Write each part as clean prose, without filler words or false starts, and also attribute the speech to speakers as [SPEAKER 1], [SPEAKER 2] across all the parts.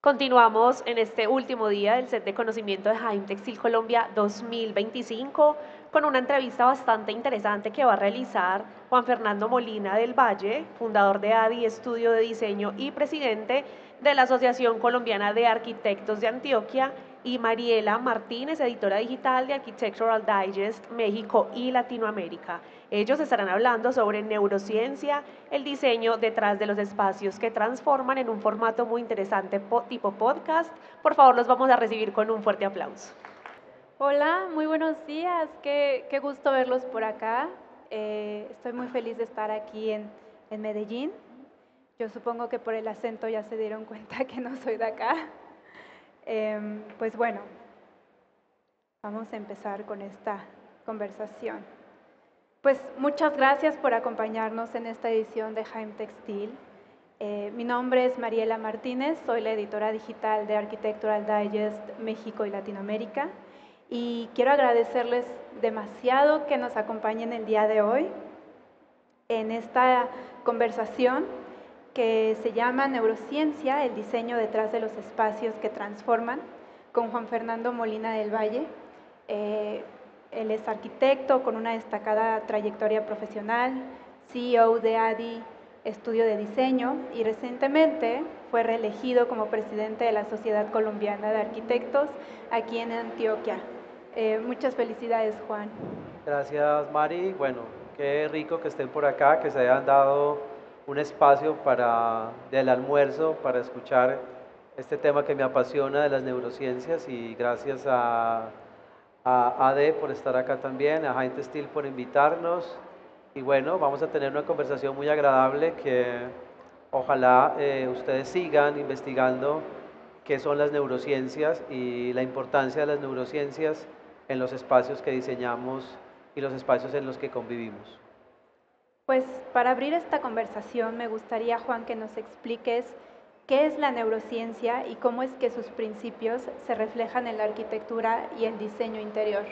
[SPEAKER 1] Continuamos en este último día del set de conocimiento de Jaime Textil Colombia 2025 con una entrevista bastante interesante que va a realizar Juan Fernando Molina del Valle, fundador de ADI Estudio de Diseño y presidente de la Asociación Colombiana de Arquitectos de Antioquia, y Mariela Martínez, editora digital de Architectural Digest México y Latinoamérica. Ellos estarán hablando sobre neurociencia, el diseño detrás de los espacios que transforman en un formato muy interesante tipo podcast. Por favor, los vamos a recibir con un fuerte aplauso.
[SPEAKER 2] Hola, muy buenos días. Qué gusto verlos por acá. Estoy muy feliz de estar aquí en Medellín. Yo supongo que por el acento ya se dieron cuenta que no soy de acá. Pues bueno, vamos a empezar con esta conversación. Pues muchas gracias por acompañarnos en esta edición de Jaime Textil. Mi nombre es Mariela Martínez, soy la editora digital de Architectural Digest México y Latinoamérica. Y quiero agradecerles demasiado que nos acompañen el día de hoy en esta conversación que se llama Neurociencia, el diseño detrás de los espacios que transforman, con Juan Fernando Molina del Valle. Él es arquitecto con una destacada trayectoria profesional, CEO de ADI Estudio de Diseño, y recientemente fue reelegido como presidente de la Sociedad Colombiana de Arquitectos aquí en Antioquia. Muchas felicidades, Juan.
[SPEAKER 3] Gracias, Mari. Bueno, qué rico que estén por acá, que se hayan dado un espacio del almuerzo para escuchar este tema que me apasiona de las neurociencias, y gracias a AD por estar acá también, a Jaime Textil por invitarnos. Y bueno, vamos a tener una conversación muy agradable que ojalá ustedes sigan investigando qué son las neurociencias y la importancia de las neurociencias en los espacios que diseñamos y los espacios en los que convivimos.
[SPEAKER 2] Pues para abrir esta conversación me gustaría, Juan, que nos expliques qué es la neurociencia y cómo es que sus principios se reflejan en la arquitectura y el diseño interior.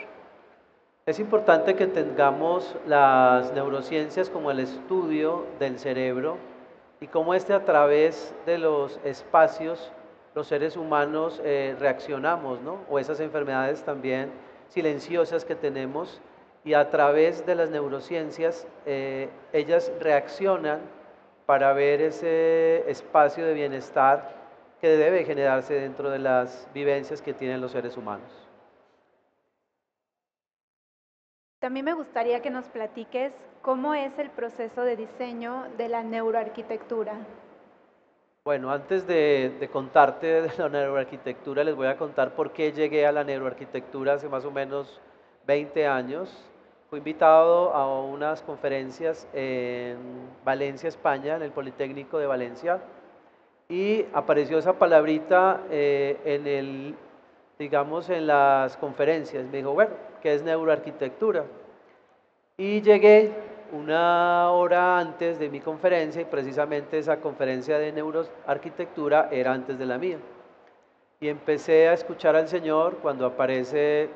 [SPEAKER 3] Es importante que tengamos las neurociencias como el estudio del cerebro y cómo a través de los espacios los seres humanos reaccionamos, ¿no? O esas enfermedades también silenciosas que tenemos, y a través de las neurociencias ellas reaccionan para ver ese espacio de bienestar que debe generarse dentro de las vivencias que tienen los seres humanos.
[SPEAKER 2] También me gustaría que nos platiques cómo es el proceso de diseño de la neuroarquitectura.
[SPEAKER 3] Bueno, antes de contarte de la neuroarquitectura, les voy a contar por qué llegué a la neuroarquitectura hace más o menos 20 años. Fui invitado a unas conferencias en Valencia, España, en el Politécnico de Valencia, y apareció esa palabrita digamos, en las conferencias. Me dijo, bueno, ¿qué es neuroarquitectura? Y llegué una hora antes de mi conferencia, y precisamente esa conferencia de neuroarquitectura era antes de la mía. Y empecé a escuchar al Señor cuando aparece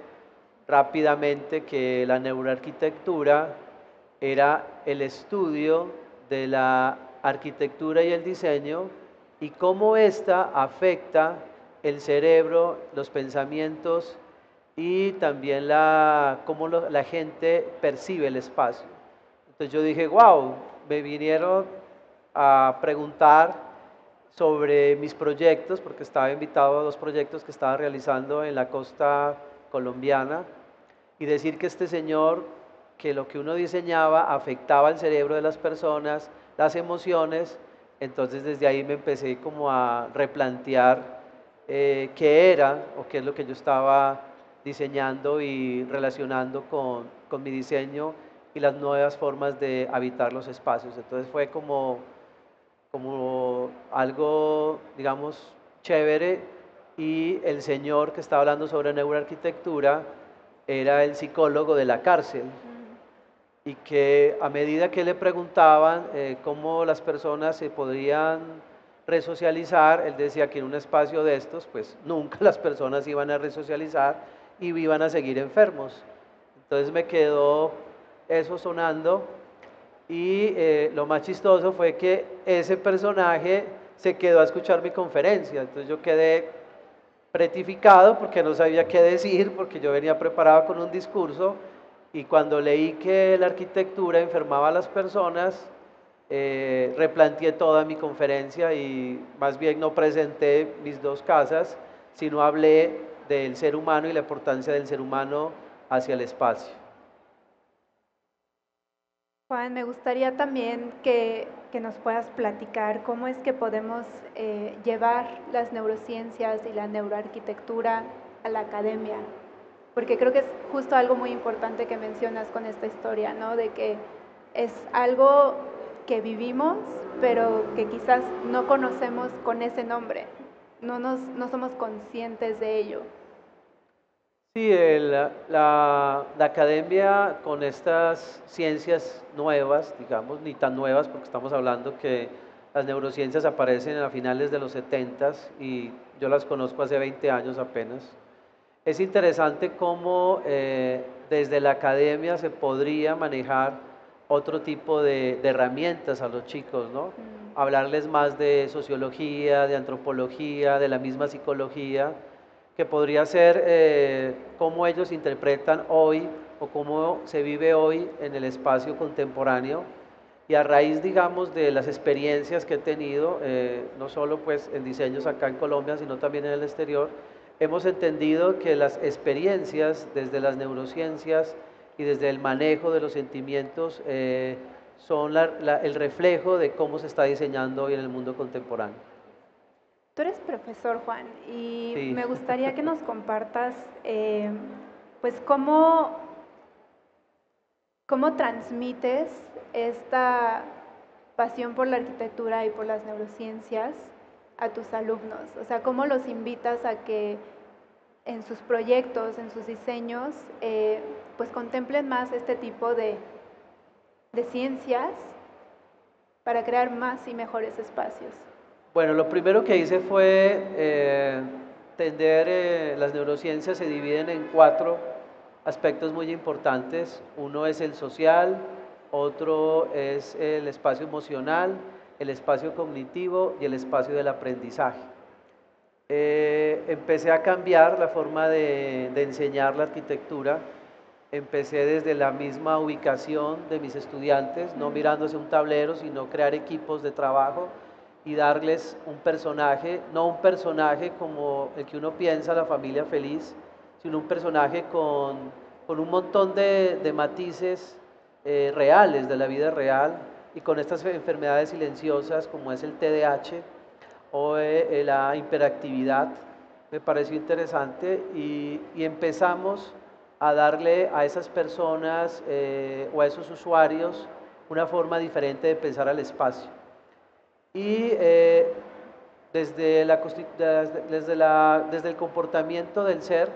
[SPEAKER 3] rápidamente que la neuroarquitectura era el estudio de la arquitectura y el diseño, y cómo ésta afecta el cerebro, los pensamientos y también cómo la gente percibe el espacio. Entonces yo dije, wow, me vinieron a preguntar sobre mis proyectos, porque estaba invitado a dos proyectos que estaba realizando en la costa colombiana, y decir que este señor, que lo que uno diseñaba afectaba el cerebro de las personas, las emociones. Entonces desde ahí me empecé como a replantear qué era o qué es lo que yo estaba diseñando y relacionando con mi diseño y las nuevas formas de habitar los espacios. Entonces fue como algo, digamos, chévere. Y el señor que estaba hablando sobre neuroarquitectura era el psicólogo de la cárcel, y que a medida que le preguntaban cómo las personas se podrían resocializar, él decía que en un espacio de estos, pues nunca las personas iban a resocializar y iban a seguir enfermos. Entonces me quedó eso sonando, y lo más chistoso fue que ese personaje se quedó a escuchar mi conferencia. Entonces yo quedé pretificado porque no sabía qué decir, porque yo venía preparado con un discurso y cuando leí que la arquitectura enfermaba a las personas, replanteé toda mi conferencia y más bien no presenté mis dos casas, sino hablé del ser humano y la importancia del ser humano hacia el espacio.
[SPEAKER 2] Juan, me gustaría también que nos puedas platicar cómo es que podemos llevar las neurociencias y la neuroarquitectura a la academia, porque creo que es justo algo muy importante que mencionas con esta historia, ¿no? De que es algo que vivimos, pero que quizás no conocemos con ese nombre, no somos conscientes de ello.
[SPEAKER 3] Sí, la academia con estas ciencias nuevas, digamos, ni tan nuevas, porque estamos hablando que las neurociencias aparecen a finales de los 70 y yo las conozco hace 20 años apenas. Es interesante cómo desde la academia se podría manejar otro tipo de herramientas a los chicos, ¿no? Hablarles más de sociología, de antropología, de la misma psicología, que podría ser cómo ellos interpretan hoy o cómo se vive hoy en el espacio contemporáneo y a raíz, digamos, de las experiencias que he tenido, no solo pues en diseños acá en Colombia, sino también en el exterior, hemos entendido que las experiencias desde las neurociencias y desde el manejo de los sentimientos son el reflejo de cómo se está diseñando hoy en el mundo contemporáneo.
[SPEAKER 2] Tú eres profesor, Juan, y
[SPEAKER 3] Sí.
[SPEAKER 2] me gustaría que nos compartas, pues, cómo transmites esta pasión por la arquitectura y por las neurociencias a tus alumnos. O sea, cómo los invitas a que en sus proyectos, en sus diseños, pues contemplen más este tipo de ciencias para crear más y mejores espacios.
[SPEAKER 3] Bueno, lo primero que hice fue las neurociencias se dividen en 4 aspectos muy importantes. Uno es el social, otro es el espacio emocional, el espacio cognitivo y el espacio del aprendizaje. Empecé a cambiar la forma de enseñar la arquitectura. Empecé desde la misma ubicación de mis estudiantes, no mirándose un tablero, sino crear equipos de trabajo y darles un personaje, no un personaje como el que uno piensa, la familia feliz, sino un personaje con un montón de matices reales, de la vida real, y con estas enfermedades silenciosas como es el TDAH o la hiperactividad. Me pareció interesante y empezamos a darle a esas personas o a esos usuarios una forma diferente de pensar al espacio. Y desde el comportamiento del ser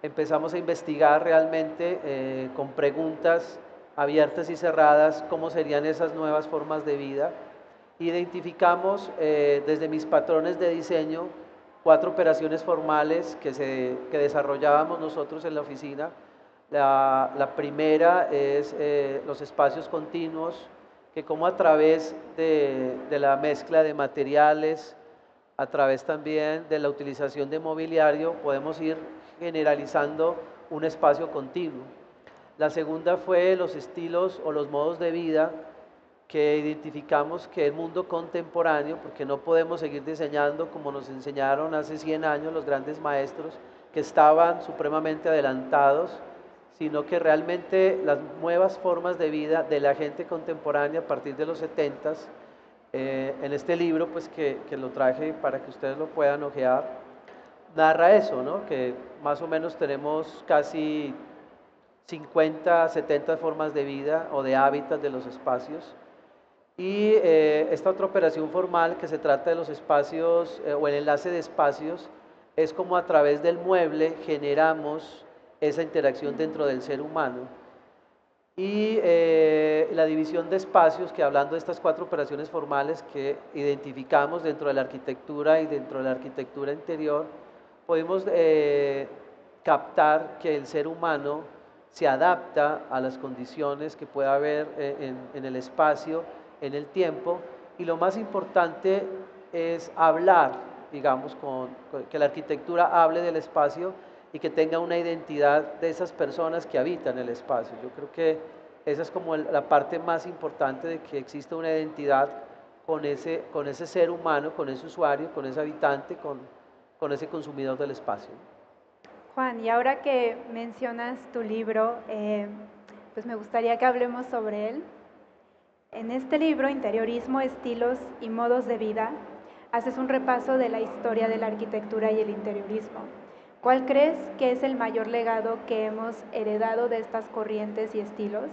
[SPEAKER 3] empezamos a investigar realmente con preguntas abiertas y cerradas cómo serían esas nuevas formas de vida. Identificamos desde mis patrones de diseño 4 operaciones formales que desarrollábamos nosotros en la oficina. La primera es los espacios continuos, que como a través de la mezcla de materiales, a través también de la utilización de mobiliario, podemos ir generalizando un espacio continuo. La segunda fue los estilos o los modos de vida que identificamos que el mundo contemporáneo, porque no podemos seguir diseñando como nos enseñaron hace 100 años los grandes maestros que estaban supremamente adelantados, sino que realmente las nuevas formas de vida de la gente contemporánea a partir de los 70s, en este libro pues que lo traje para que ustedes lo puedan ojear, narra eso, ¿no? Que más o menos tenemos casi 50, 70 formas de vida o de hábitat de los espacios. Y esta otra operación formal que se trata de los espacios o el enlace de espacios es como a través del mueble generamos esa interacción dentro del ser humano. Y la división de espacios, que hablando de estas 4 operaciones formales que identificamos dentro de la arquitectura y dentro de la arquitectura interior, podemos captar que el ser humano se adapta a las condiciones que pueda haber en el espacio, en el tiempo, y lo más importante es hablar, digamos, que la arquitectura hable del espacio y que tenga una identidad de esas personas que habitan el espacio. Yo creo que esa es como la parte más importante de que exista una identidad con ese ser humano, con ese usuario, con ese habitante, con ese consumidor del espacio.
[SPEAKER 2] Juan, y ahora que mencionas tu libro, pues me gustaría que hablemos sobre él. En este libro, Interiorismo, Estilos y Modos de Vida, haces un repaso de la historia de la arquitectura y el interiorismo. ¿Cuál crees que es el mayor legado que hemos heredado de estas corrientes y estilos?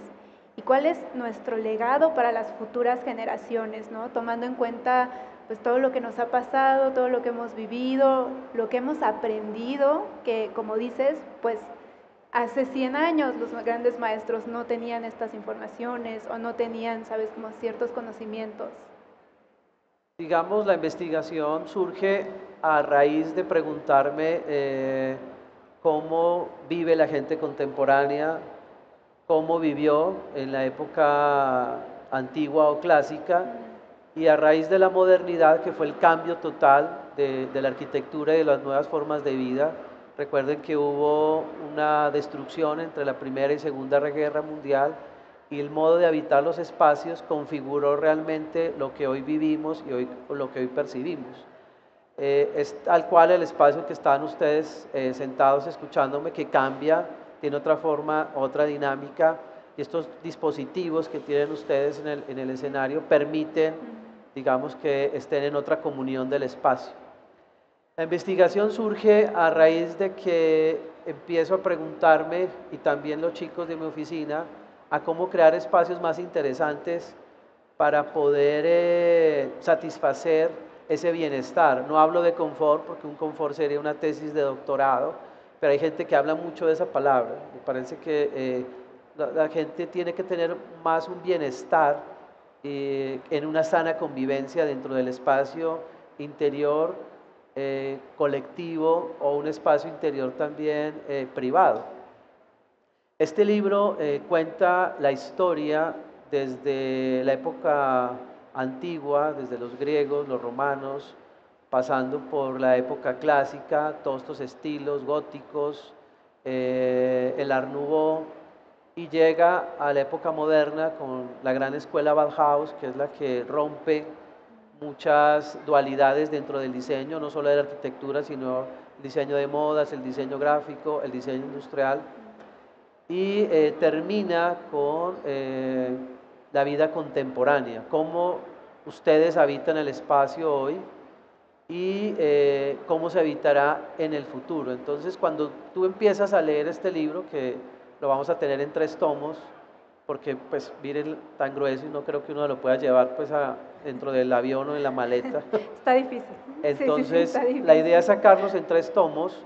[SPEAKER 2] ¿Y cuál es nuestro legado para las futuras generaciones, ¿no? Tomando en cuenta pues todo lo que nos ha pasado, todo lo que hemos vivido, lo que hemos aprendido, que como dices, pues hace 100 años los grandes maestros no tenían estas informaciones o no tenían, sabes, como ciertos conocimientos.
[SPEAKER 3] Digamos, la investigación surge a raíz de preguntarme cómo vive la gente contemporánea, cómo vivió en la época antigua o clásica, y a raíz de la modernidad, que fue el cambio total de la arquitectura y de las nuevas formas de vida. Recuerden que hubo una destrucción entre la Primera y Segunda Guerra Mundial, y el modo de habitar los espacios configuró realmente lo que hoy vivimos y lo que hoy percibimos. Es tal cual el espacio que están ustedes sentados escuchándome, que cambia, tiene otra forma, otra dinámica, y estos dispositivos que tienen ustedes en el escenario permiten, digamos, que estén en otra comunión del espacio. La investigación surge a raíz de que empiezo a preguntarme, y también los chicos de mi oficina, a cómo crear espacios más interesantes para poder satisfacer ese bienestar. No hablo de confort, porque un confort sería una tesis de doctorado, pero hay gente que habla mucho de esa palabra. Me parece que la gente tiene que tener más un bienestar en una sana convivencia dentro del espacio interior, colectivo, o un espacio interior también privado. Este libro cuenta la historia desde la época antigua, desde los griegos, los romanos, pasando por la época clásica, todos estos estilos góticos, el Art Nouveau, y llega a la época moderna con la gran escuela Bauhaus, que es la que rompe muchas dualidades dentro del diseño, no solo de la arquitectura, sino el diseño de modas, el diseño gráfico, el diseño industrial, y termina con la vida contemporánea, cómo ustedes habitan el espacio hoy y cómo se habitará en el futuro. Entonces, cuando tú empiezas a leer este libro, que lo vamos a tener en 3 tomos, porque pues miren tan grueso y no creo que uno lo pueda llevar pues dentro del avión o en la maleta.
[SPEAKER 2] Está difícil.
[SPEAKER 3] Entonces,
[SPEAKER 2] está difícil.
[SPEAKER 3] la idea es sacarlos en 3 tomos,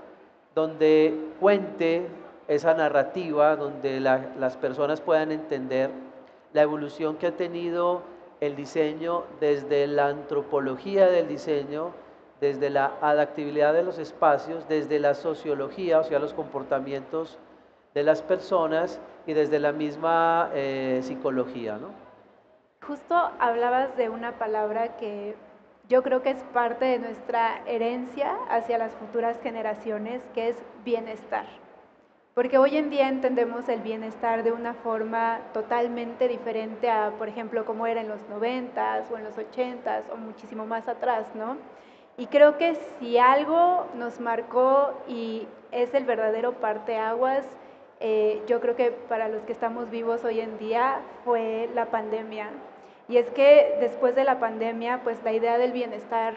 [SPEAKER 3] donde cuente esa narrativa, donde las personas puedan entender la evolución que ha tenido el diseño desde la antropología del diseño, desde la adaptabilidad de los espacios, desde la sociología, o sea, los comportamientos de las personas, y desde la misma psicología, ¿no?
[SPEAKER 2] Justo hablabas de una palabra que yo creo que es parte de nuestra herencia hacia las futuras generaciones, que es bienestar. Porque hoy en día entendemos el bienestar de una forma totalmente diferente a, por ejemplo, como era en los 90s o en los 80s o muchísimo más atrás, ¿no? Y creo que si algo nos marcó y es el verdadero parteaguas, yo creo que para los que estamos vivos hoy en día fue la pandemia. Y es que después de la pandemia, pues la idea del bienestar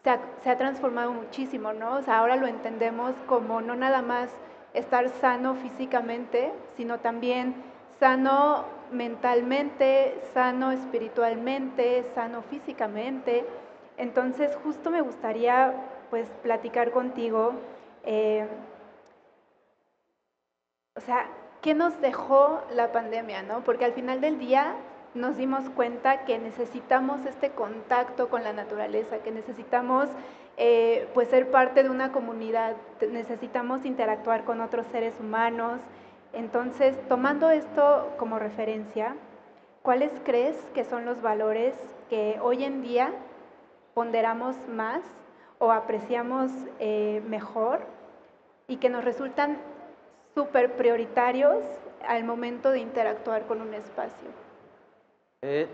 [SPEAKER 2] se ha transformado muchísimo, ¿no? O sea, ahora lo entendemos como no nada más estar sano físicamente, sino también sano mentalmente, sano espiritualmente, sano físicamente. Entonces, justo me gustaría pues platicar contigo, o sea, ¿qué nos dejó la pandemia, no? Porque al final del día nos dimos cuenta que necesitamos este contacto con la naturaleza, que necesitamos pues ser parte de una comunidad, necesitamos interactuar con otros seres humanos. Entonces, tomando esto como referencia, ¿cuáles crees que son los valores que hoy en día ponderamos más o apreciamos mejor y que nos resultan súper prioritarios al momento de interactuar con un espacio?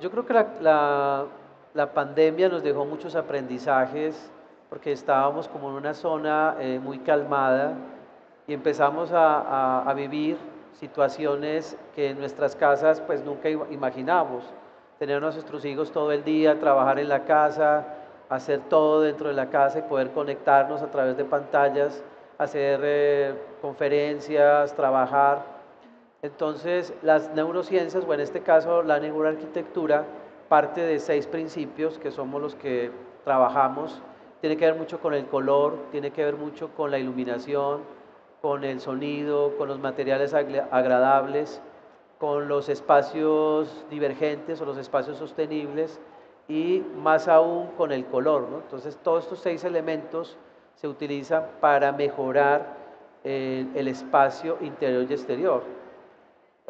[SPEAKER 3] Yo creo que la pandemia nos dejó muchos aprendizajes porque estábamos como en una zona muy calmada y empezamos a vivir situaciones que en nuestras casas pues nunca imaginamos. Tener a nuestros hijos todo el día, trabajar en la casa, hacer todo dentro de la casa y poder conectarnos a través de pantallas, hacer conferencias, trabajar. Entonces, las neurociencias, o en este caso la neuroarquitectura, parte de 6 principios que somos los que trabajamos. Tiene que ver mucho con el color, tiene que ver mucho con la iluminación, con el sonido, con los materiales agradables, con los espacios divergentes o los espacios sostenibles y más aún con el color, ¿no? Entonces, todos estos 6 elementos se utilizan para mejorar el espacio interior y exterior.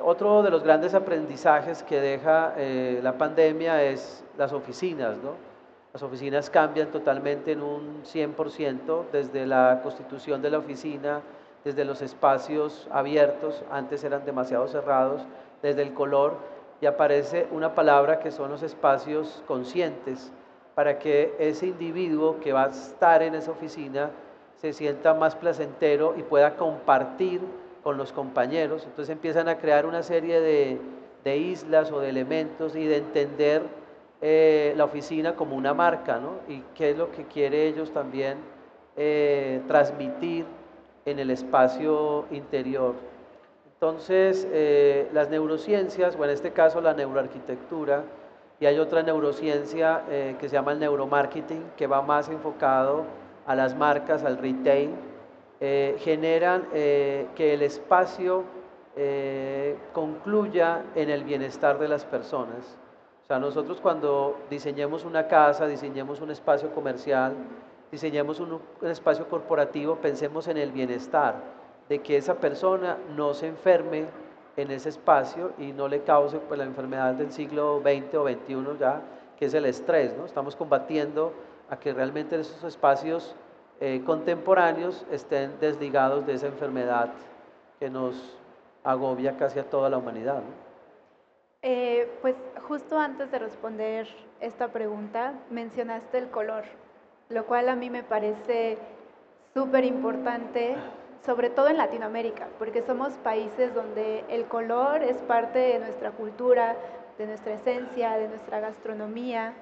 [SPEAKER 3] Otro de los grandes aprendizajes que deja la pandemia es las oficinas, ¿no? Las oficinas cambian totalmente en un 100% desde la constitución de la oficina, desde los espacios abiertos, antes eran demasiado cerrados, desde el color, y aparece una palabra que son los espacios conscientes, para que ese individuo que va a estar en esa oficina se sienta más placentero y pueda compartir con los compañeros. Entonces empiezan a crear una serie de islas o de elementos y de entender la oficina como una marca, ¿no? Y qué es lo que quiere ellos también transmitir en el espacio interior. Entonces, las neurociencias, o en este caso la neuroarquitectura, y hay otra neurociencia que se llama el neuromarketing, que va más enfocado a las marcas, al retail, generan que el espacio concluya en el bienestar de las personas. O sea, nosotros cuando diseñemos una casa, diseñemos un espacio comercial, diseñemos un espacio corporativo, pensemos en el bienestar, de que esa persona no se enferme en ese espacio y no le cause pues, la enfermedad del siglo XX o XXI ya, que es el estrés, ¿no? Estamos combatiendo a que realmente esos espacios contemporáneos estén desligados de esa enfermedad que nos agobia casi a toda la humanidad, ¿no?
[SPEAKER 2] Pues justo antes de responder esta pregunta, mencionaste el color, lo cual a mí me parece súper importante, sobre todo en Latinoamérica, porque somos países donde el color es parte de nuestra cultura, de nuestra esencia, de nuestra gastronomía.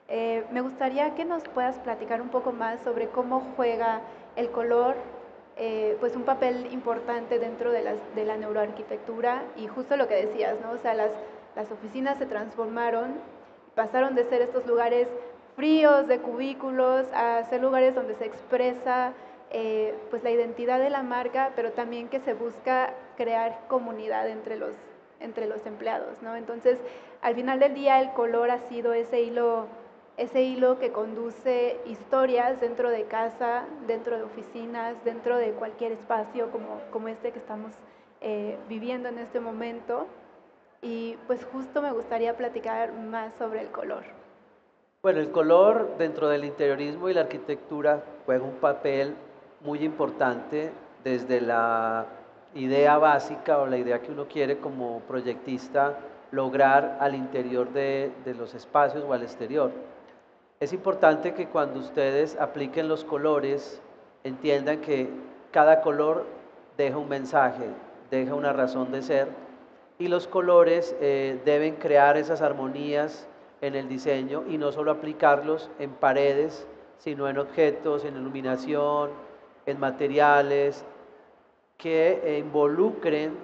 [SPEAKER 2] Me gustaría que nos puedas platicar un poco más sobre cómo juega el color, pues un papel importante dentro de la neuroarquitectura y justo lo que decías, ¿no? O sea, las oficinas se transformaron, pasaron de ser estos lugares fríos de cubículos a ser lugares donde se expresa pues la identidad de la marca, pero también que se busca crear comunidad entre los empleados, ¿no? Entonces, al final del día, el color ha sido ese hilo que conduce historias dentro de casa, dentro de oficinas, dentro de cualquier espacio como este que estamos viviendo en este momento. Y pues justo me gustaría platicar más sobre el color.
[SPEAKER 3] Bueno, el color dentro del interiorismo y la arquitectura juega un papel muy importante desde la idea básica o la idea que uno quiere como proyectista lograr al interior de los espacios o al exterior. Es importante que cuando ustedes apliquen los colores entiendan que cada color deja un mensaje, deja una razón de ser y los colores deben crear esas armonías en el diseño y no solo aplicarlos en paredes, sino en objetos, en iluminación, en materiales que involucren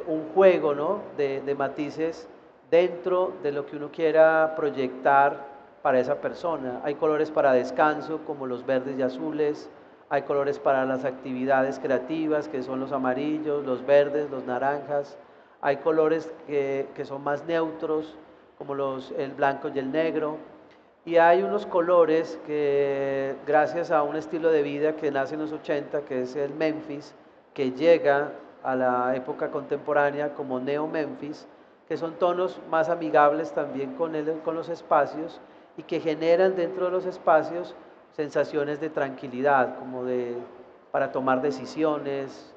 [SPEAKER 3] un juego, ¿no? de matices dentro de lo que uno quiera proyectar para esa persona. Hay colores para descanso, como los verdes y azules, hay colores para las actividades creativas, que son los amarillos, los verdes, los naranjas, hay colores que son más neutros, como el blanco y el negro, y hay unos colores que gracias a un estilo de vida que nace en los 80, que es el Memphis, que llega a la época contemporánea como Neo Memphis, que son tonos más amigables también con los espacios y que generan dentro de los espacios sensaciones de tranquilidad, como para tomar decisiones,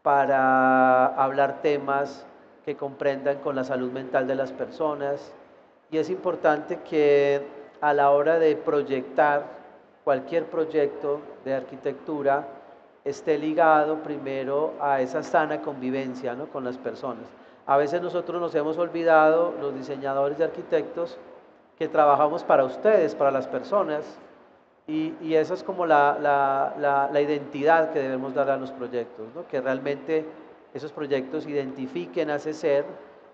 [SPEAKER 3] para hablar temas que comprendan con la salud mental de las personas. Y es importante que a la hora de proyectar cualquier proyecto de arquitectura esté ligado primero a esa sana convivencia, ¿no?, con las personas. A veces nosotros nos hemos olvidado, los diseñadores de arquitectos, que trabajamos para ustedes, para las personas, y esa es como la identidad que debemos dar a los proyectos, ¿no?, que realmente esos proyectos identifiquen a ese ser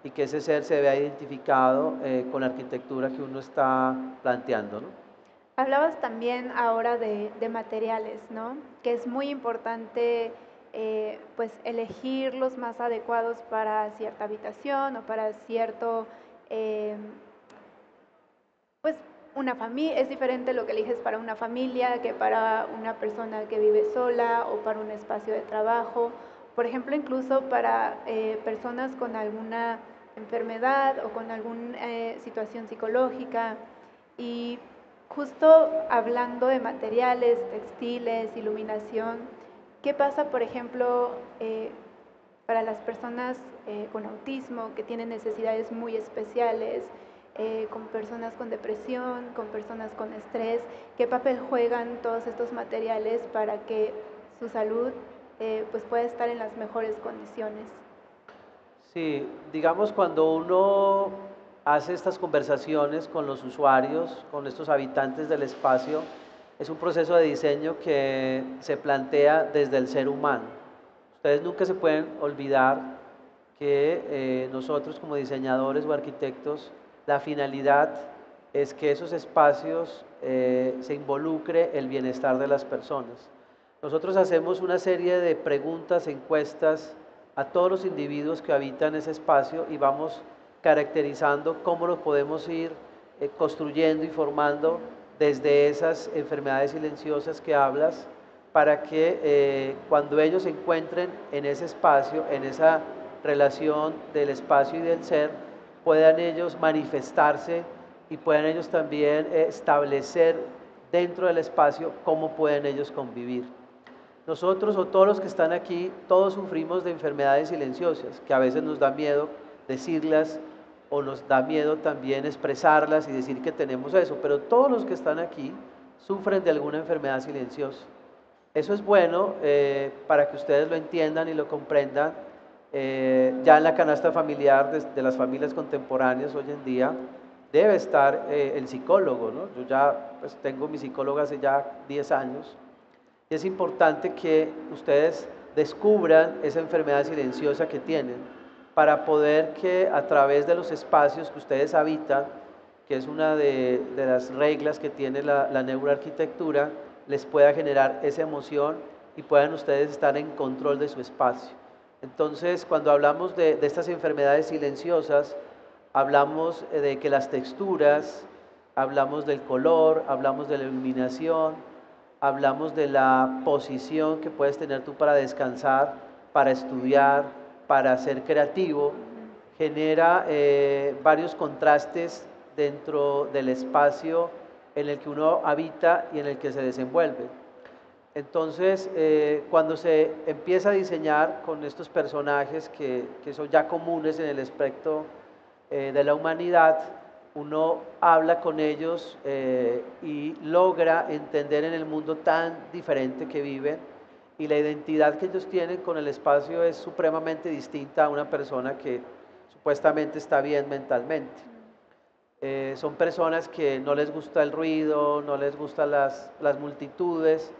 [SPEAKER 3] y que ese ser se vea identificado con la arquitectura que uno está planteando, ¿no?
[SPEAKER 2] Hablabas también ahora de materiales, ¿no? Que es muy importante pues elegir los más adecuados para cierta habitación o para cierto, eh, pues una familia. Es diferente lo que eliges para una familia que para una persona que vive sola o para un espacio de trabajo. Por ejemplo, incluso para personas con alguna enfermedad o con alguna situación psicológica. Y justo hablando de materiales, textiles, iluminación, ¿qué pasa, por ejemplo, para las personas con autismo que tienen necesidades muy especiales, con personas con depresión, con personas con estrés? ¿Qué papel juegan todos estos materiales para que su salud pues pueda estar en las mejores condiciones?
[SPEAKER 3] Sí, digamos cuando uno hace estas conversaciones con los usuarios, con estos habitantes del espacio, es un proceso de diseño que se plantea desde el ser humano. Ustedes nunca se pueden olvidar que nosotros como diseñadores o arquitectos, la finalidad es que esos espacios se involucre el bienestar de las personas. Nosotros hacemos una serie de preguntas, encuestas a todos los individuos que habitan ese espacio y vamos caracterizando cómo lo podemos ir construyendo y formando desde esas enfermedades silenciosas que hablas, para que cuando ellos se encuentren en ese espacio, en esa relación del espacio y del ser, puedan ellos manifestarse y puedan ellos también establecer dentro del espacio cómo pueden ellos convivir. Nosotros o todos los que están aquí, todos sufrimos de enfermedades silenciosas, que a veces nos da miedo decirlas o nos da miedo también expresarlas y decir que tenemos eso, pero todos los que están aquí sufren de alguna enfermedad silenciosa. Eso es bueno para que ustedes lo entiendan y lo comprendan. Ya en la canasta familiar de las familias contemporáneas hoy en día debe estar el psicólogo, ¿no? Yo ya pues, tengo mi psicóloga hace ya 10 años. Y es importante que ustedes descubran esa enfermedad silenciosa que tienen para poder que a través de los espacios que ustedes habitan, que es una de las reglas que tiene la neuroarquitectura, les pueda generar esa emoción y puedan ustedes estar en control de su espacio. Entonces, cuando hablamos de estas enfermedades silenciosas, hablamos de que las texturas, hablamos del color, hablamos de la iluminación, hablamos de la posición que puedes tener tú para descansar, para estudiar, para ser creativo. Genera varios contrastes dentro del espacio en el que uno habita y en el que se desenvuelve. Entonces, cuando se empieza a diseñar con estos personajes que son ya comunes en el espectro de la humanidad, uno habla con ellos y logra entender en el mundo tan diferente que viven, y la identidad que ellos tienen con el espacio es supremamente distinta a una persona que supuestamente está bien mentalmente. Son personas que no les gusta el ruido, no les gustan las multitudes,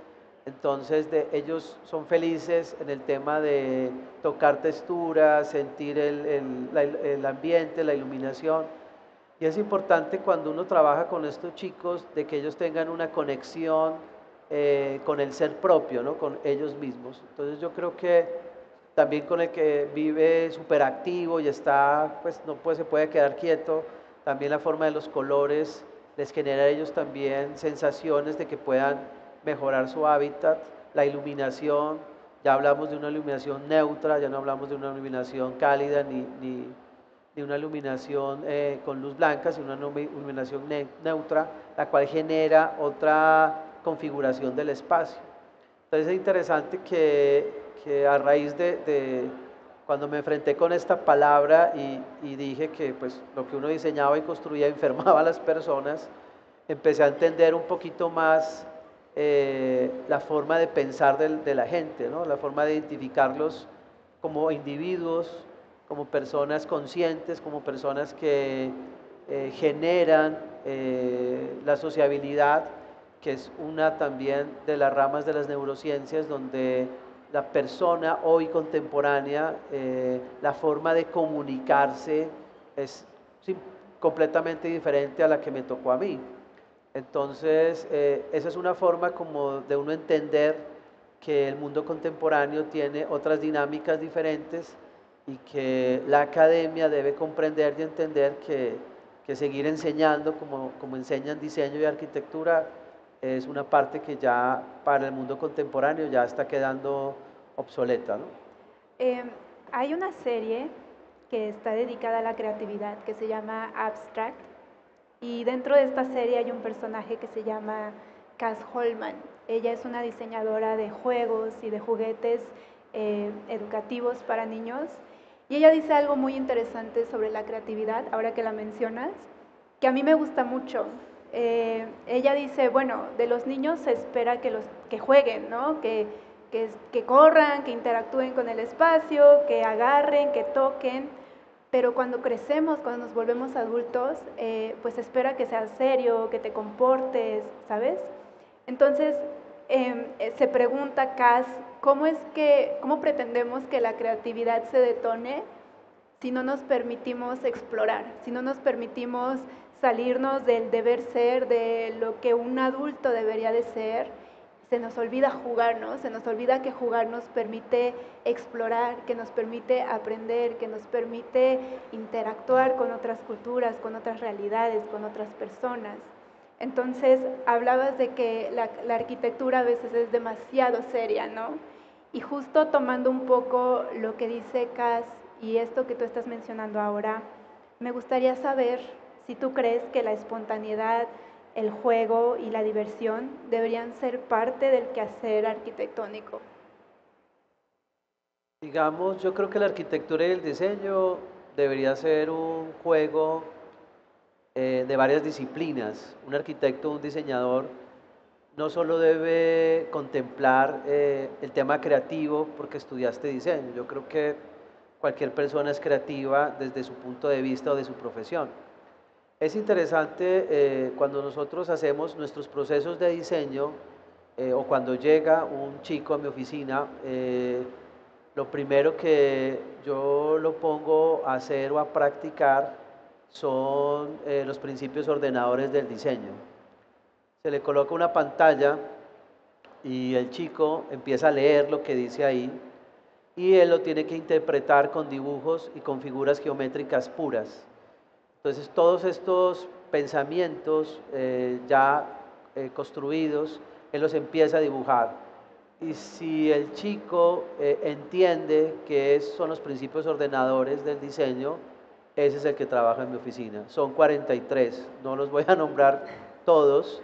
[SPEAKER 3] entonces ellos son felices en el tema de tocar texturas, sentir el ambiente, la iluminación. Y es importante cuando uno trabaja con estos chicos de que ellos tengan una conexión con el ser propio, ¿no?, con ellos mismos. Entonces yo creo que también con el que vive súper activo y está, pues no se puede quedar quieto, también la forma de los colores les genera a ellos también sensaciones de que puedan mejorar su hábitat, la iluminación, ya hablamos de una iluminación neutra, ya no hablamos de una iluminación cálida ni de una iluminación con luz blanca, sino una iluminación neutra, la cual genera otra configuración del espacio. Entonces es interesante que a raíz de cuando me enfrenté con esta palabra y dije que pues, lo que uno diseñaba y construía enfermaba a las personas, empecé a entender un poquito más la forma de pensar de la gente, ¿no? La forma de identificarlos como individuos, como personas conscientes, como personas que generan la sociabilidad, que es una también de las ramas de las neurociencias, donde la persona hoy contemporánea, la forma de comunicarse es sí, completamente diferente a la que me tocó a mí. Entonces, esa es una forma como de uno entender que el mundo contemporáneo tiene otras dinámicas diferentes y que la academia debe comprender y entender que seguir enseñando como enseñan diseño y arquitectura es una parte que ya para el mundo contemporáneo ya está quedando obsoleta, ¿no?
[SPEAKER 2] Eh, Hay una serie que está dedicada a la creatividad que se llama Abstract y dentro de esta serie hay un personaje que se llama Cass Holman. Ella es una diseñadora de juegos y de juguetes educativos para niños y ella dice algo muy interesante sobre la creatividad, ahora que la mencionas, que a mí me gusta mucho. Ella dice, bueno, de los niños se espera que jueguen, ¿no? Que corran, que interactúen con el espacio, que agarren, que toquen, pero cuando crecemos, cuando nos volvemos adultos, pues se espera que seas serio, que te comportes, ¿sabes? Entonces, se pregunta Cass, ¿cómo pretendemos que la creatividad se detone si no nos permitimos explorar, si no nos permitimos salirnos del deber ser, de lo que un adulto debería de ser? Se nos olvida jugar, ¿no? Se nos olvida que jugar nos permite explorar, que nos permite aprender, que nos permite interactuar con otras culturas, con otras realidades, con otras personas. Entonces, hablabas de que la arquitectura a veces es demasiado seria, ¿no? Y justo tomando un poco lo que dice Cass y esto que tú estás mencionando ahora, me gustaría saber si tú crees que la espontaneidad, el juego y la diversión deberían ser parte del quehacer arquitectónico.
[SPEAKER 3] Digamos, yo creo que la arquitectura y el diseño debería ser un juego de varias disciplinas. Un arquitecto, un diseñador, no solo debe contemplar el tema creativo porque estudiaste diseño. Yo creo que cualquier persona es creativa desde su punto de vista o de su profesión. Es interesante cuando nosotros hacemos nuestros procesos de diseño o cuando llega un chico a mi oficina, lo primero que yo lo pongo a hacer o a practicar son los principios ordenadores del diseño. Se le coloca una pantalla y el chico empieza a leer lo que dice ahí y él lo tiene que interpretar con dibujos y con figuras geométricas puras. Entonces todos estos pensamientos ya construidos, él los empieza a dibujar. Y si el chico entiende que son los principios ordenadores del diseño, ese es el que trabaja en mi oficina. Son 43, no los voy a nombrar todos,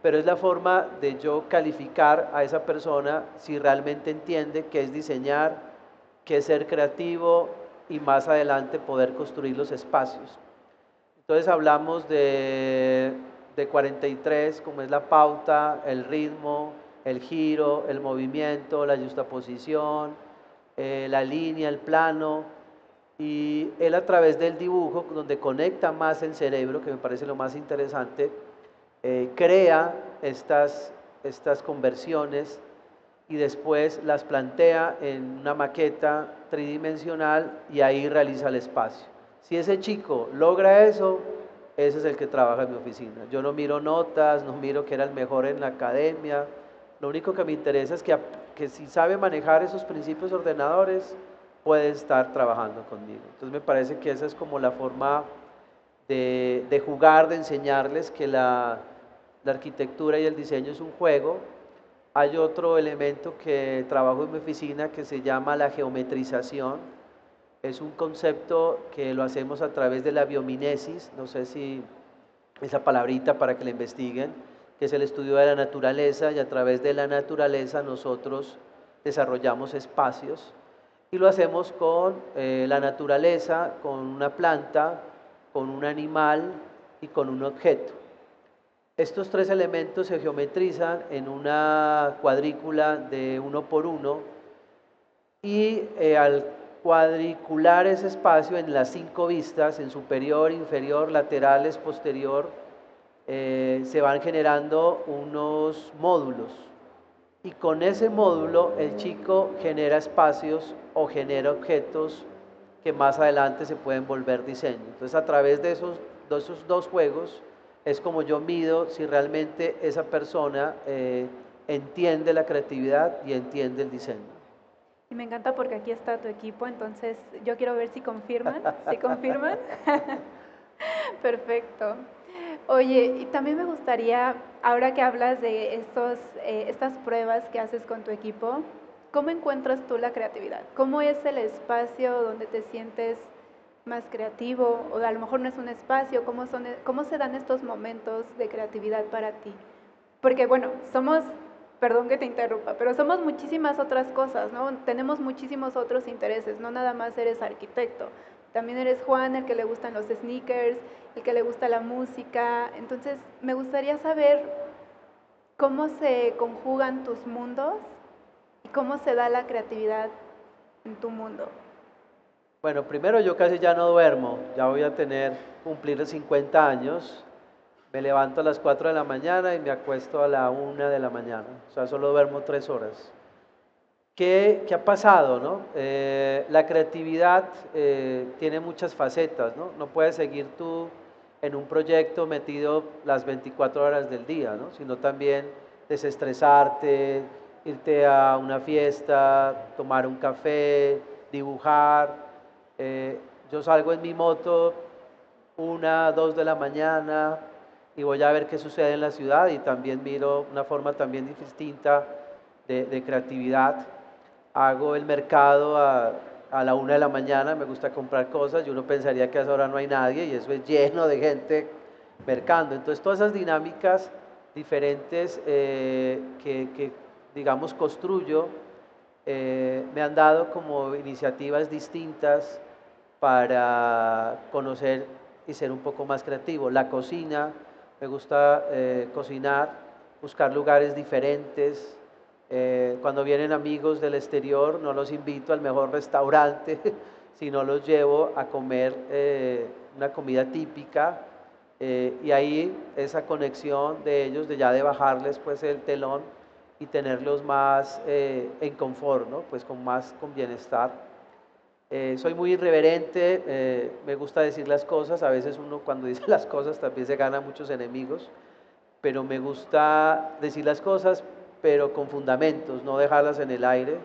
[SPEAKER 3] pero es la forma de yo calificar a esa persona si realmente entiende qué es diseñar, qué es ser creativo y más adelante poder construir los espacios. Entonces hablamos de 43, como es la pauta, el ritmo, el giro, el movimiento, la yuxtaposición, la línea, el plano, y él a través del dibujo, donde conecta más el cerebro, que me parece lo más interesante, crea estas conversiones y después las plantea en una maqueta tridimensional y ahí realiza el espacio. Si ese chico logra eso, ese es el que trabaja en mi oficina. Yo no miro notas, no miro que era el mejor en la academia. Lo único que me interesa es que si sabe manejar esos principios ordenadores, puede estar trabajando conmigo. Entonces me parece que esa es como la forma de jugar, de enseñarles que la arquitectura y el diseño es un juego. Hay otro elemento que trabajo en mi oficina que se llama la geometrización, Es un concepto que lo hacemos a través de la biomimesis, no sé si esa palabrita para que la investiguen, que es el estudio de la naturaleza, y a través de la naturaleza nosotros desarrollamos espacios y lo hacemos con la naturaleza, con una planta, con un animal y con un objeto. Estos tres elementos se geometrizan en una cuadrícula de 1 por 1 y al cuadricular ese espacio en las 5 vistas, en superior, inferior, laterales, posterior, se van generando unos módulos y con ese módulo el chico genera espacios o genera objetos que más adelante se pueden volver diseño. Entonces a través de esos dos juegos es como yo mido si realmente esa persona entiende la creatividad y entiende el diseño.
[SPEAKER 2] Y me encanta porque aquí está tu equipo, entonces yo quiero ver si confirman. ¿Sí confirman? Perfecto. Oye, y también me gustaría, ahora que hablas de estas pruebas que haces con tu equipo, ¿cómo encuentras tú la creatividad? ¿Cómo es el espacio donde te sientes más creativo? O a lo mejor no es un espacio, ¿cómo se dan estos momentos de creatividad para ti? Porque bueno, perdón que te interrumpa, pero somos muchísimas otras cosas, ¿no? Tenemos muchísimos otros intereses, no nada más eres arquitecto. También eres Juan, el que le gustan los sneakers, el que le gusta la música. Entonces, me gustaría saber cómo se conjugan tus mundos y cómo se da la creatividad en tu mundo.
[SPEAKER 3] Bueno, primero yo casi ya no duermo, ya voy a cumplir 50 años, me levanto a las 4 de la mañana y me acuesto a la 1 de la mañana, o sea, solo duermo 3 horas. ¿Qué ha pasado, no? La creatividad tiene muchas facetas, ¿no? No puedes seguir tú en un proyecto metido las 24 horas del día, ¿no? Sino también desestresarte, irte a una fiesta, tomar un café, dibujar. Yo salgo en mi moto 1, 2 de la mañana y voy a ver qué sucede en la ciudad y también miro una forma también distinta de creatividad. Hago el mercado a la 1 de la mañana, me gusta comprar cosas y uno pensaría que a esa hora no hay nadie y eso es lleno de gente mercando. Entonces todas esas dinámicas diferentes que digamos construyo me han dado como iniciativas distintas para conocer y ser un poco más creativo. La cocina, me gusta cocinar, buscar lugares diferentes. Cuando vienen amigos del exterior, no los invito al mejor restaurante, sino los llevo a comer una comida típica. Y ahí esa conexión de ellos, de bajarles pues el telón y tenerlos más en confort, ¿no? Pues con bienestar. Soy muy irreverente, me gusta decir las cosas, a veces uno cuando dice las cosas también se gana muchos enemigos, pero me gusta decir las cosas, pero con fundamentos, no dejarlas en el aire.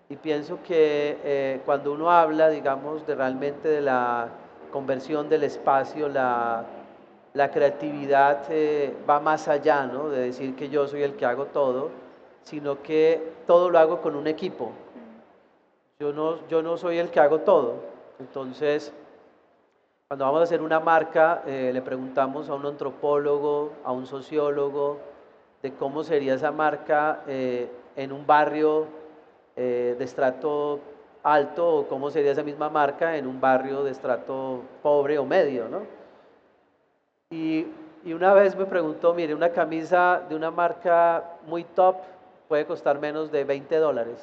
[SPEAKER 3] Y pienso que cuando uno habla, digamos, realmente de la conversión del espacio, la creatividad va más allá, ¿no? De decir que yo soy el que hago todo, sino que todo lo hago con un equipo. Yo no soy el que hago todo. Entonces, cuando vamos a hacer una marca, le preguntamos a un antropólogo, a un sociólogo, de cómo sería esa marca en un barrio de estrato alto o cómo sería esa misma marca en un barrio de estrato pobre o medio, ¿no? Y una vez me preguntó, mire, una camisa de una marca muy top puede costar menos de $20.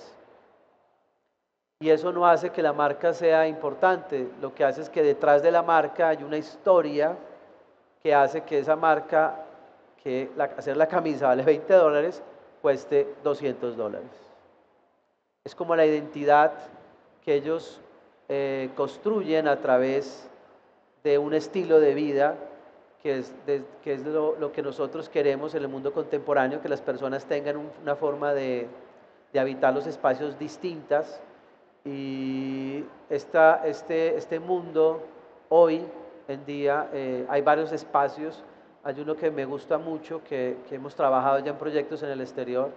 [SPEAKER 3] Y eso no hace que la marca sea importante, lo que hace es que detrás de la marca hay una historia que hace que esa marca, hacer la camisa vale $20, cueste $200. Es como la identidad que ellos construyen a través de un estilo de vida que es lo que nosotros queremos en el mundo contemporáneo, que las personas tengan una forma de habitar los espacios distintas. Y este mundo hoy en día hay varios espacios. Hay uno que me gusta mucho, que hemos trabajado ya en proyectos en el exterior,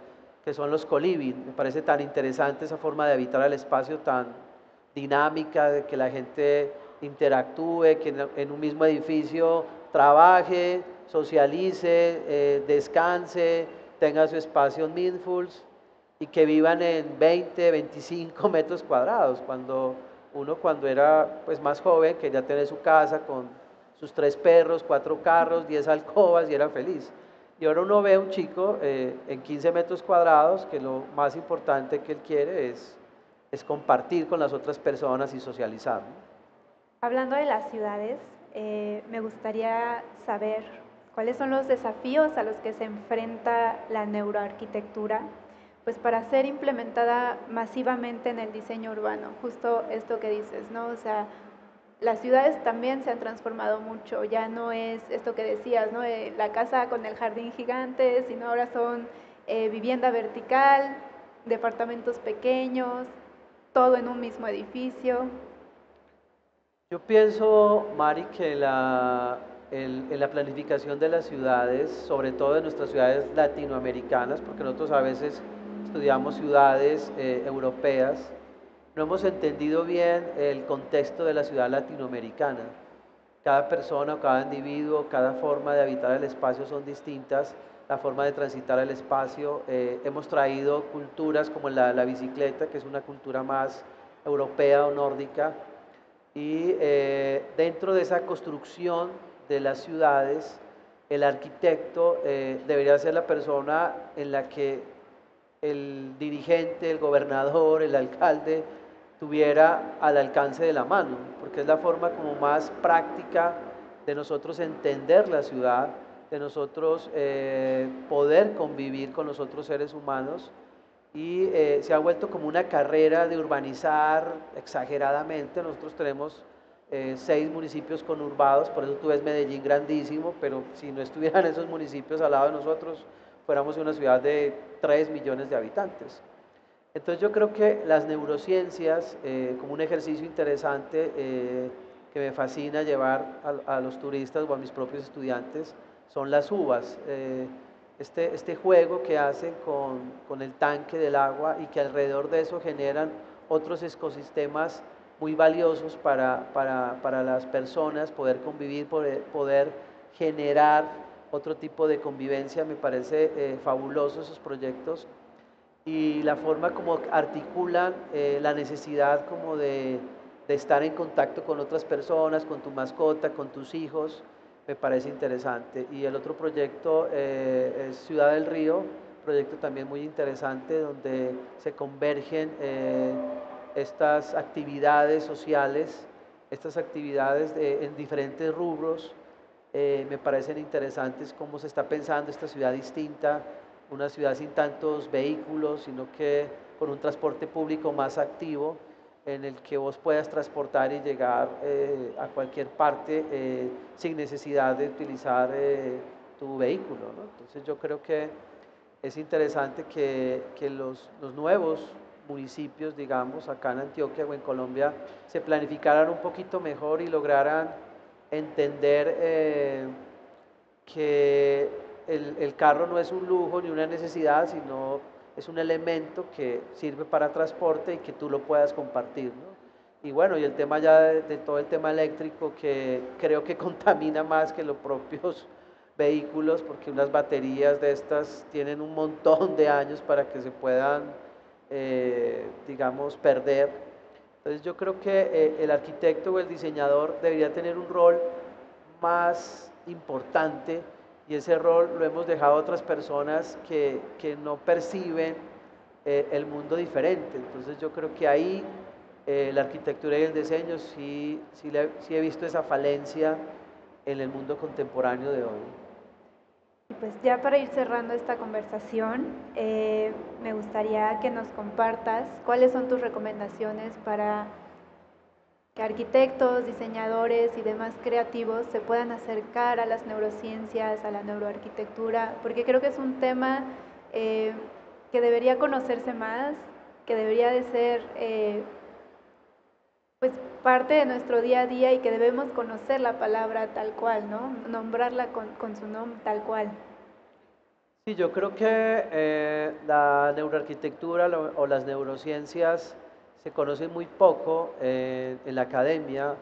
[SPEAKER 3] que son los coliving. Me parece tan interesante esa forma de habitar el espacio tan dinámica, de que la gente interactúe, que en un mismo edificio trabaje, socialice, descanse, tenga su espacio mindfuls y que vivan en 20, 25 metros cuadrados. Cuando era pues, más joven quería tener su casa con sus 3 perros, 4 carros, 10 alcobas y era feliz. Y ahora uno ve a un chico en 15 metros cuadrados que lo más importante que él quiere es compartir con las otras personas y socializar, ¿no?
[SPEAKER 2] Hablando de las ciudades, me gustaría saber cuáles son los desafíos a los que se enfrenta la neuroarquitectura, pues para ser implementada masivamente en el diseño urbano. Justo esto que dices, ¿no? O sea, las ciudades también se han transformado mucho, ya no es esto que decías, ¿no? La casa con el jardín gigante, sino ahora son vivienda vertical, departamentos pequeños, todo en un mismo edificio.
[SPEAKER 3] Yo pienso, Mari, que en la planificación de las ciudades, sobre todo de nuestras ciudades latinoamericanas, porque nosotros a veces estudiamos ciudades europeas, no hemos entendido bien el contexto de la ciudad latinoamericana. Cada persona o cada individuo, cada forma de habitar el espacio son distintas, la forma de transitar el espacio. Hemos traído culturas como la bicicleta, que es una cultura más europea o nórdica, y dentro de esa construcción de las ciudades, el arquitecto debería ser la persona en la que el dirigente, el gobernador, el alcalde tuviera al alcance de la mano, porque es la forma como más práctica de nosotros entender la ciudad, de nosotros poder convivir con los otros seres humanos y se ha vuelto como una carrera de urbanizar exageradamente. Nosotros tenemos 6 municipios conurbados, por eso tú ves Medellín grandísimo, pero si no estuvieran esos municipios al lado de nosotros, fuéramos una ciudad de 3 millones de habitantes. Entonces yo creo que las neurociencias, como un ejercicio interesante que me fascina llevar a los turistas o a mis propios estudiantes, son las uvas. Este juego que hacen con el tanque del agua y que alrededor de eso generan otros ecosistemas muy valiosos para las personas, poder convivir, poder generar otro tipo de convivencia. Me parece fabuloso esos proyectos y la forma como articulan la necesidad como de estar en contacto con otras personas, con tu mascota, con tus hijos, me parece interesante. Y el otro proyecto es Ciudad del Río, proyecto también muy interesante donde se convergen estas actividades sociales, estas actividades en diferentes rubros. Me parecen interesantes cómo se está pensando esta ciudad distinta, una ciudad sin tantos vehículos, sino que con un transporte público más activo, en el que vos puedas transportar y llegar a cualquier parte sin necesidad de utilizar tu vehículo, ¿no? Entonces yo creo que es interesante que los nuevos municipios, digamos, acá en Antioquia o en Colombia, se planificaran un poquito mejor y lograran entender que el carro no es un lujo ni una necesidad, sino es un elemento que sirve para transporte y que tú lo puedas compartir, ¿no? Y bueno, y el tema ya de todo el tema eléctrico que creo que contamina más que los propios vehículos, porque unas baterías de estas tienen un montón de años para que se puedan, digamos, perder. Entonces yo creo que el arquitecto o el diseñador debería tener un rol más importante y ese rol lo hemos dejado a otras personas que no perciben el mundo diferente. Entonces yo creo que ahí la arquitectura y el diseño sí he visto esa falencia en el mundo contemporáneo de hoy.
[SPEAKER 2] Y pues ya para ir cerrando esta conversación, me gustaría que nos compartas cuáles son tus recomendaciones para que arquitectos, diseñadores y demás creativos se puedan acercar a las neurociencias, a la neuroarquitectura, porque creo que es un tema que debería conocerse más, que debería de ser pues parte de nuestro día a día y que debemos conocer la palabra tal cual, ¿no? Nombrarla con su nombre tal cual.
[SPEAKER 3] Sí, yo creo que la neuroarquitectura o las neurociencias se conocen muy poco en la academia.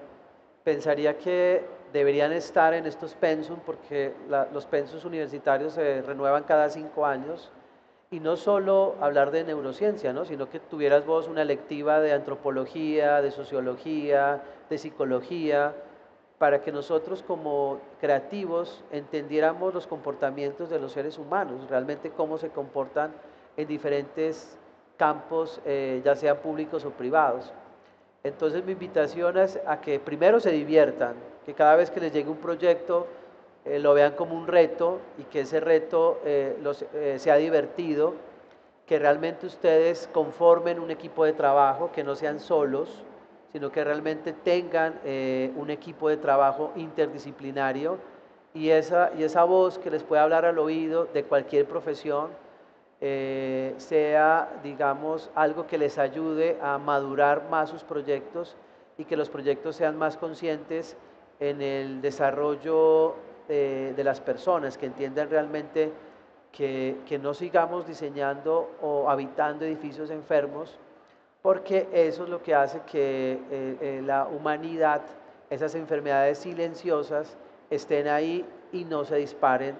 [SPEAKER 3] Pensaría que deberían estar en estos pensum porque los pensums universitarios se renuevan cada 5 años y no solo hablar de neurociencia, ¿no? Sino que tuvieras vos una electiva de antropología, de sociología, de psicología, para que nosotros como creativos entendiéramos los comportamientos de los seres humanos, realmente cómo se comportan en diferentes campos, ya sean públicos o privados. Entonces mi invitación es a que primero se diviertan, que cada vez que les llegue un proyecto lo vean como un reto y que ese reto sea divertido, que realmente ustedes conformen un equipo de trabajo, que no sean solos, sino que realmente tengan un equipo de trabajo interdisciplinario y esa voz que les pueda hablar al oído de cualquier profesión sea, digamos, algo que les ayude a madurar más sus proyectos y que los proyectos sean más conscientes en el desarrollo de las personas, que entiendan realmente que no sigamos diseñando o habitando edificios enfermos, porque eso es lo que hace que la humanidad, esas enfermedades silenciosas, estén ahí y no se disparen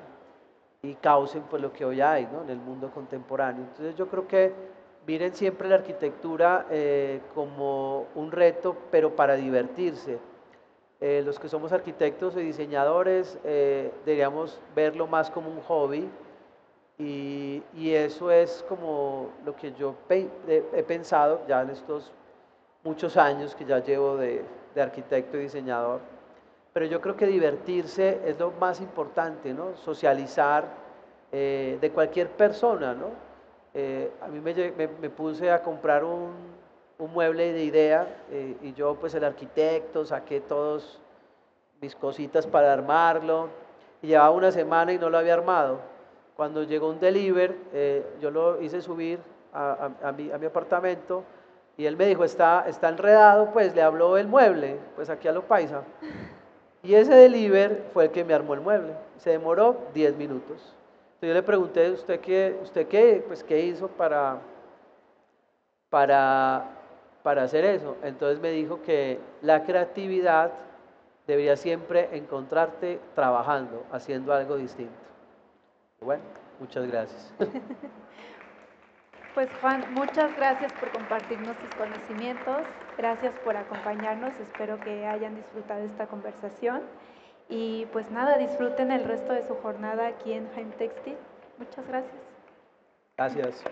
[SPEAKER 3] y causen pues lo que hoy hay, ¿no? En el mundo contemporáneo. Entonces yo creo que miren siempre la arquitectura como un reto, pero para divertirse. Los que somos arquitectos y diseñadores deberíamos verlo más como un hobby y eso es como lo que yo he pensado ya en estos muchos años que ya llevo de arquitecto y diseñador. Pero yo creo que divertirse es lo más importante, ¿no? Socializar de cualquier persona, ¿no? A mí me puse a comprar un mueble de idea y yo pues el arquitecto saqué todos mis cositas para armarlo y llevaba una semana y no lo había armado. Cuando llegó un deliver, yo lo hice subir a mi apartamento y él me dijo, está enredado, pues le habló el mueble, pues aquí a lo paisa. Y ese deliver fue el que me armó el mueble. Se demoró 10 minutos. Entonces yo le pregunté, ¿usted qué, pues, qué hizo para, para hacer eso? Entonces me dijo que la creatividad debería siempre encontrarte trabajando, haciendo algo distinto. Bueno, muchas gracias.
[SPEAKER 2] Pues Juan, muchas gracias por compartirnos tus conocimientos, gracias por acompañarnos, espero que hayan disfrutado esta conversación y pues nada, disfruten el resto de su jornada aquí en Jaime Textil. Muchas gracias.
[SPEAKER 3] Gracias.